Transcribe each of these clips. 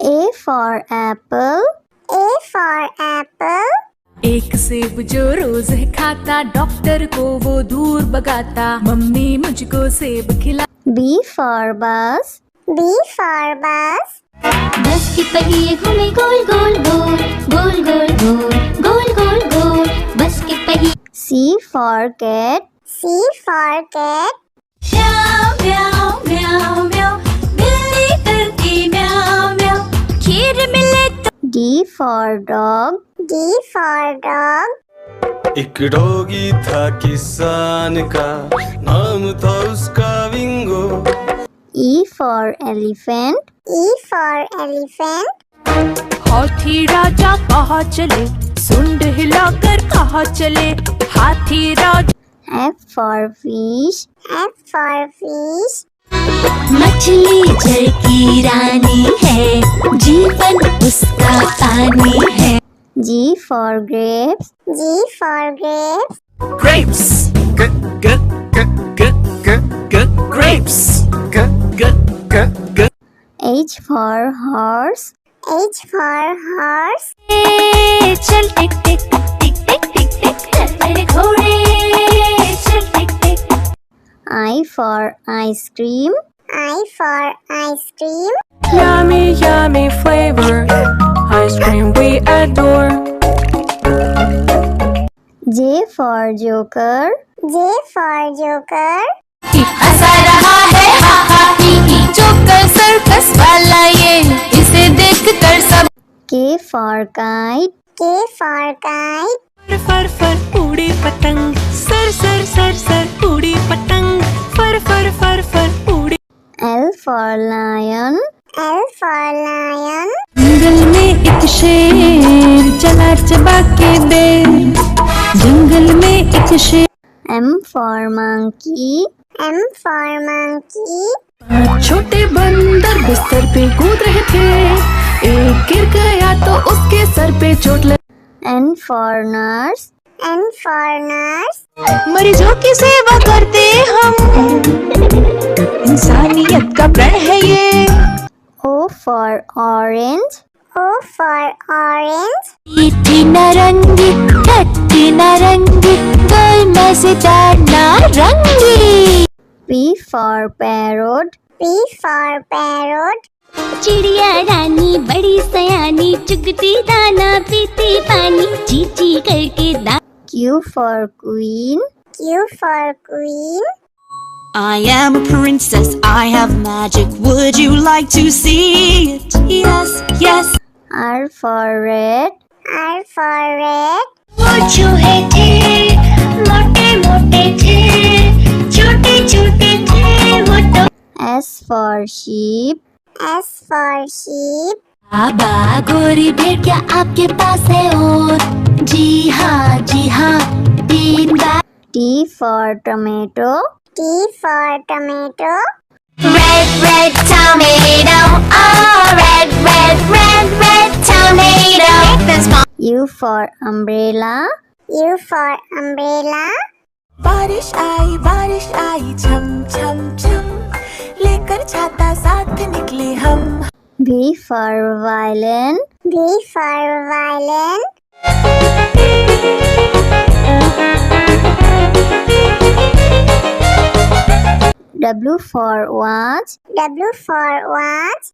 A for apple. A for apple. एक सेब जो रोज है खाता, डॉक्टर को वो दूर भगाता, मम्मी मुझको सेब खिला। B for bus. B for bus. बस के पहिए घूमे गोल गोल गोल, गोल गोल गोल, गोल गोल गोल, बस के पहिए। C for cat. C for cat. म्याऊ म्याऊ म्याऊ म्याऊ, बिल्ली करती म्याऊ म्याऊ, खीर मिले तो। D for dog. D for dog. एक डॉगी था किसान का, नाम था उसका विंगो। E for elephant. E for elephant. हाथी राजा कहाँ चले, सुंड हिलाकर कहाँ चले, हाथी राजा। F for fish. F for fish. मछली जल की रानी है, जीवन उसका पानी है। G for grapes. G for grapes. Grapes. Grapes. H for horse. H for horse. चल टिक टिक टिक टिक टिक टिक, चल मेरे घोड़े, चल टिक टिक। I for ice cream. I for ice cream. Yummy, yummy flavor, ice cream we adore. J for joker. J for joker. हंसा रहा है हा हा ही ही, joker circus वाला ये, इसे देखकर सब। K for kite. K for kite. फर फर उड़ी पतंग, सर सर सर सर उड़ी पतंग, फर फर फर फर उड़ी। L for lion. L for lion. जंगल में एक शेर चला चबा के बेर, जंगल में एक शेर। M for monkey. M for monkey. छोटे बंदर बिस्तर पे कूद रहे थे, एक गिर गया तो उसके सर पे चोट लगी। N for nurse. N for nurse. मरीजों की सेवा करते हम, इंसानियत का प्रण है ये। O for orange. O for orange. मीठी नारंगी, खट्टी नारंगी, गोल मजेदार नारंगी। P for parrot. P for parrot. चिड़िया रानी बड़ी सयानी, चुगती दाना पीती पानी, ची ची करके दा। Q for queen. Q for queen. I am a princess, I have magic, would you like to see it? Yes, yes. R for red. R for red. वो चूहे थे, मोटे मोटे थे, छोटे छोटे थे वो तो। S for sheep. S for sheep. बाबा गोरी भेड़ क्या आपके पास है और? जी हाँ 3 बार। T for tomato. T for tomato. Red red tomato, oh red red red red tomato. U for umbrella. U for umbrella. बारिश आई छम छम छम, लेकर छाता साथ निकले हम। V for violin. V for violin. W for watch. W for watch.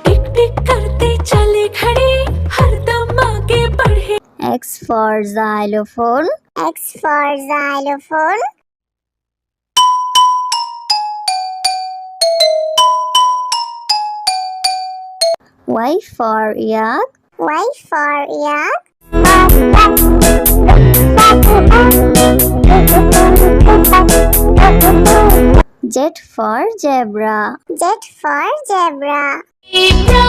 टिक टिक करते चले खड़े, हरदम आगे बढ़े। X for xylophone. X for xylophone. Y for yak. Y for yak. Z for zebra. Z for zebra. Zebra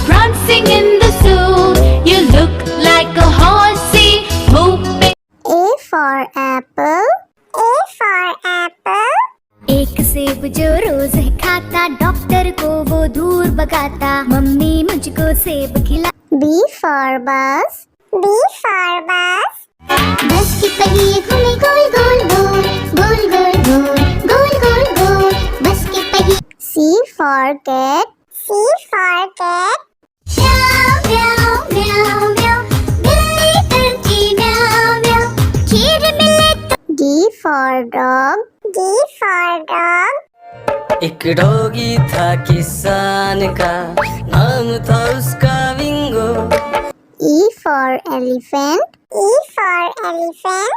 prancing in the zoo, you look like a horsey moving. A for apple. A for apple. एक सेब जो रोज है खाता, doctor को वो दूर भगाता, mummy मुझको सेब खिला। B for bus. B for bus. बस के पहिए घूमे गोल गोल गोल, गोल गोल गोल, गोल गोल गोल, बस के पहिए। C for cat. C for cat. Meow meow meow meow. बिल्ली करती meow meow. खीर मिले तो. D for dog. D for dog. एक डॉगी था किसान का, नाम था उसका विंगो। E for elephant. E for elephant.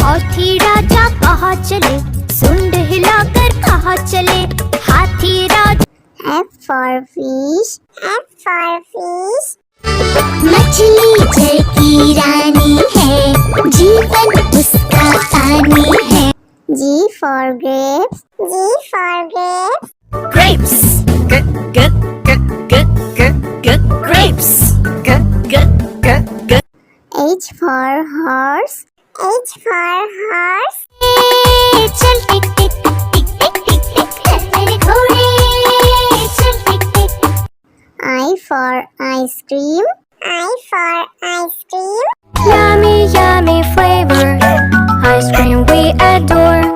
हाथी राजा कहाँ चले, सुंड हिलाकर कहाँ चले, हाथी राजा। F for fish. F for fish. मछली जल की रानी है, जीवन उसका पानी है। G for grapes. G for grapes. Grapes. Grapes. H for horse. H for horse. चल टिक टिक टिक टिक टिक टिक चल मेरे घोड़े, चल टिक टिक। I for ice cream. I for ice cream. Yummy yummy flavor, ice cream we adore.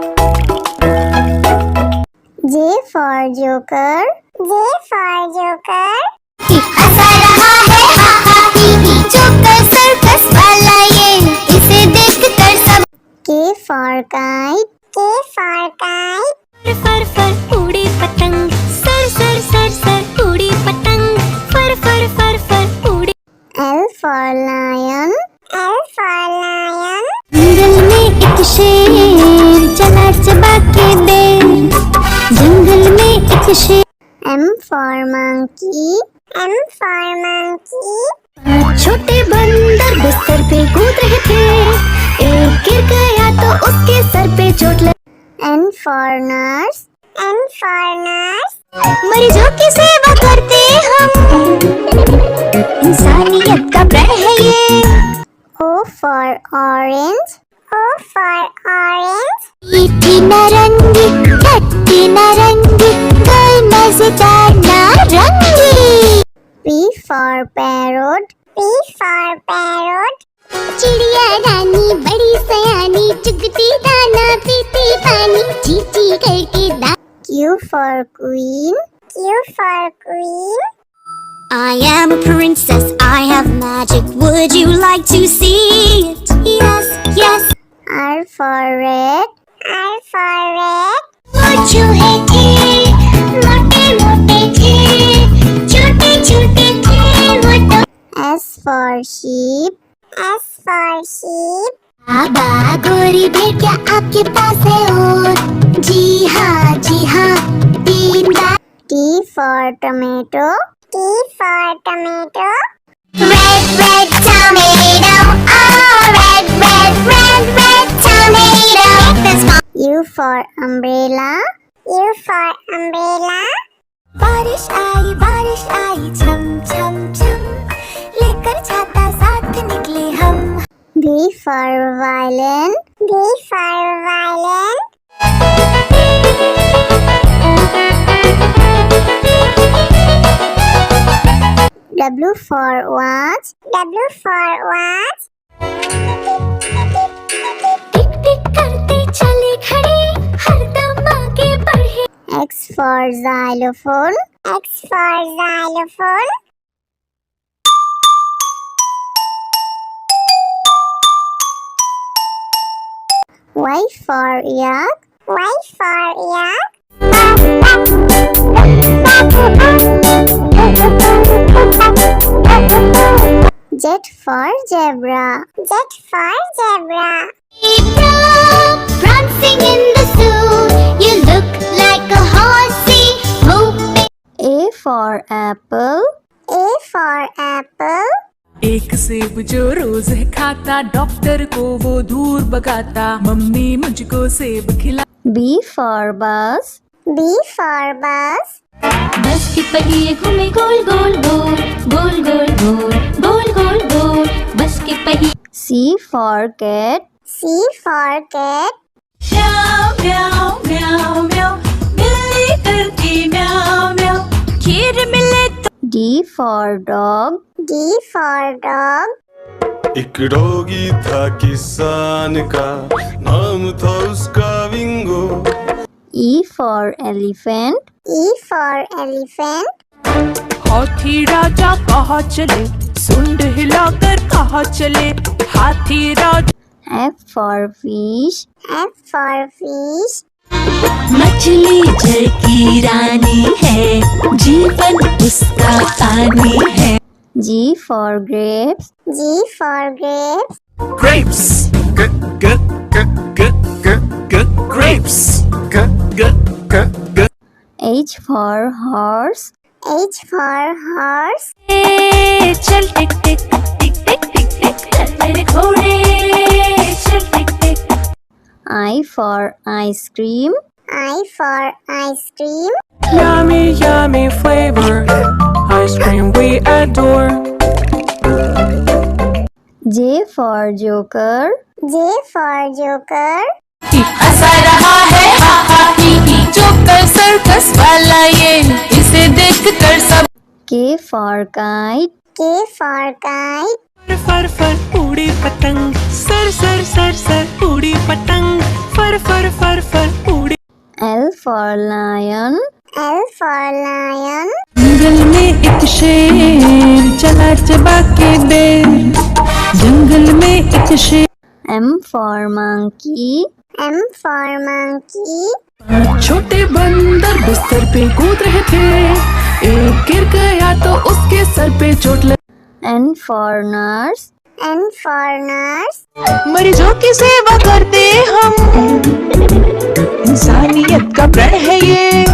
J for joker. J for joker. हंसा रहा है हा हा ही ही, joker circus वाला ये, इसे देखकर सब। K for kite. K for kite. फर फर उड़ी पतंग, सर सर सर सर उड़ी पतंग, फर फर फर फर उड़ी। L for lion. L for lion. जंगल में एक शेर चला चबा के बेर, जंगल में एक शेर। M for monkey. M for monkey. छोटे बंदर बिस्तर पे कूद रहे थे, एक गिर गया तो उसके सर पे चोट लगी। N for nurse. N for nurse. मरीजों की सेवा करते हम, इंसानियत का प्रण है ये। O for orange. O for orange. मीठी नारंगी, खट्टी नारंगी, कोई मजेदार नारंगी। P for parrot. P for parrot. चिड़िया रानी बड़ी सयानी, चुगती दाना पीती पानी, चींची करके दा। Q for queen. Q for queen. I am a princess, I have magic. Would you like to see it? Yes, yes. R for red. R for red. वो चूहे थे, मोटे मोटे थे, छोटे छोटे थे वो तो। S for sheep. S for sheep. बाबा गोरी भेड़ क्या आपके पास है और? जी हाँ 3 बार। T for tomato. T for tomato. Red red tomato, oh red red red red tomato. This one. U for umbrella. U for umbrella. बारिश आई छम छम छम, लेकर छाता साथ निकले हम। V for violin. V for violin. W for watch. W for watch. टिक टिक करते चले खड़े, हरदम आगे बढ़े। X for xylophone. X for xylophone. Y for yak. Y for yak. Z for zebra. Z for zebra. Prancing in the zoo, you look like a horsey, moving. A for apple. A for apple. एक सेब जो रोज है खाता, doctor को वो दूर भगाता, mummy मुझको सेब खिला। B for bus. B for bus. बस के पहिए घूमे गोल गोल गोल, गोल गोल गोल, गोल गोल गोल, बस के पहिए। C for cat. C for cat. Meow, meow, meow, meow. बिल्ली करती meow, meow. खीर मिले तो। D for dog. D for dog. एक डॉगी था किसान का, नाम था उसका विंगो। E for elephant. E for elephant. हाथी राजा कहाँ चले, सुंड हिलाकर कहाँ चले, हाथी राजा। F for fish. F for fish. मछली जल की रानी है, जीवन उसका पानी है। G for grapes. G for grapes. Grapes. Grapes. H for horse. H for horse. चल टिक टिक टिक टिक टिक टिक चल मेरे घोड़े चल टिक टिक। I for ice cream. I for ice cream. Yummy, yummy flavor, ice cream we adore. J for joker. J for joker. हंसा रहा है हा हा ही ही, joker circus वाला ये, इसे देख कर सब। K for kite. K for kite. फर फर उड़ी पतंग, सर सर सर सर उड़ी पतंग, फर फर फर फर उड़ी। L for lion. L for lion. जंगल में एक शेर चला चबा के बेर, जंगल में एक शेर। M for monkey. M for monkey. छोटे बंदर बिस्तर पे कूद रहे थे, एक गिर गया तो उसके सर पे चोट लगी। N for nurse. N for nurse. मरीजों की सेवा करते हम, इंसानियत का प्रण है ये।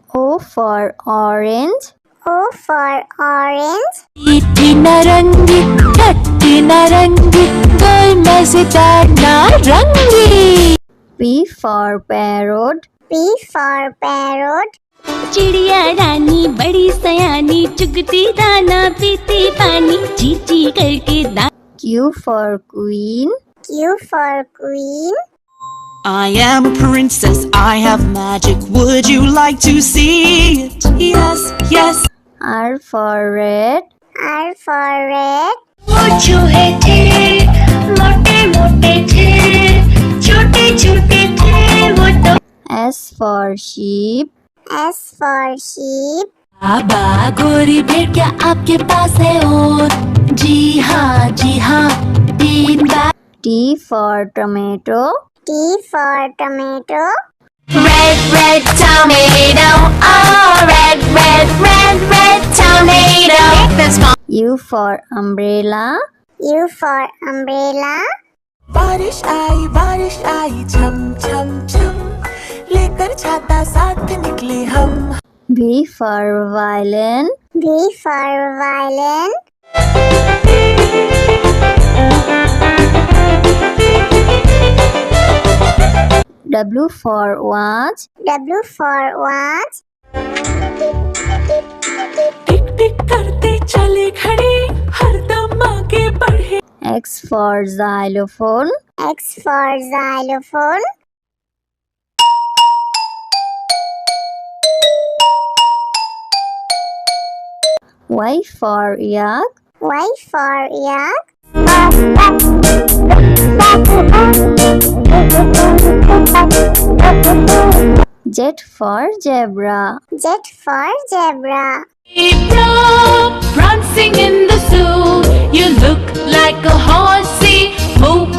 O for orange. O for orange. मीठी नारंगी खट्टी नारंगी, गोल मजेदार नारंगी। P for parrot. P for parrot. चिड़िया रानी बड़ी सयानी, चुगती दाना पीती पानी, ची ची करके दाना। Q for queen. Q for queen. I am a princess, I have magic. Would you like to see it? Yes, yes. R for red. R for red. वो चूहे थे मोटे मोटे थे, छोटे छोटे थे वो तो। S for sheep. S for sheep. बाबा गोरी भेड़ क्या आपके पास है और? जी हाँ 3 बार। T for tomato. T for tomato. Red, red tomato, oh, red, red, red, red tomato. That's my U for umbrella. U for umbrella. बारिश आई छम छम छम, लेकर छाता साथ निकले हम। V for violin. V for violin. W for watch. W for watch. टिक टिक करते चले खड़े, हरदम आगे बढ़े। X for xylophone. X for xylophone. Y for yak. Y for yak. Z for zebra. Z for zebra. prancing in the zoo. You look like a horsey, move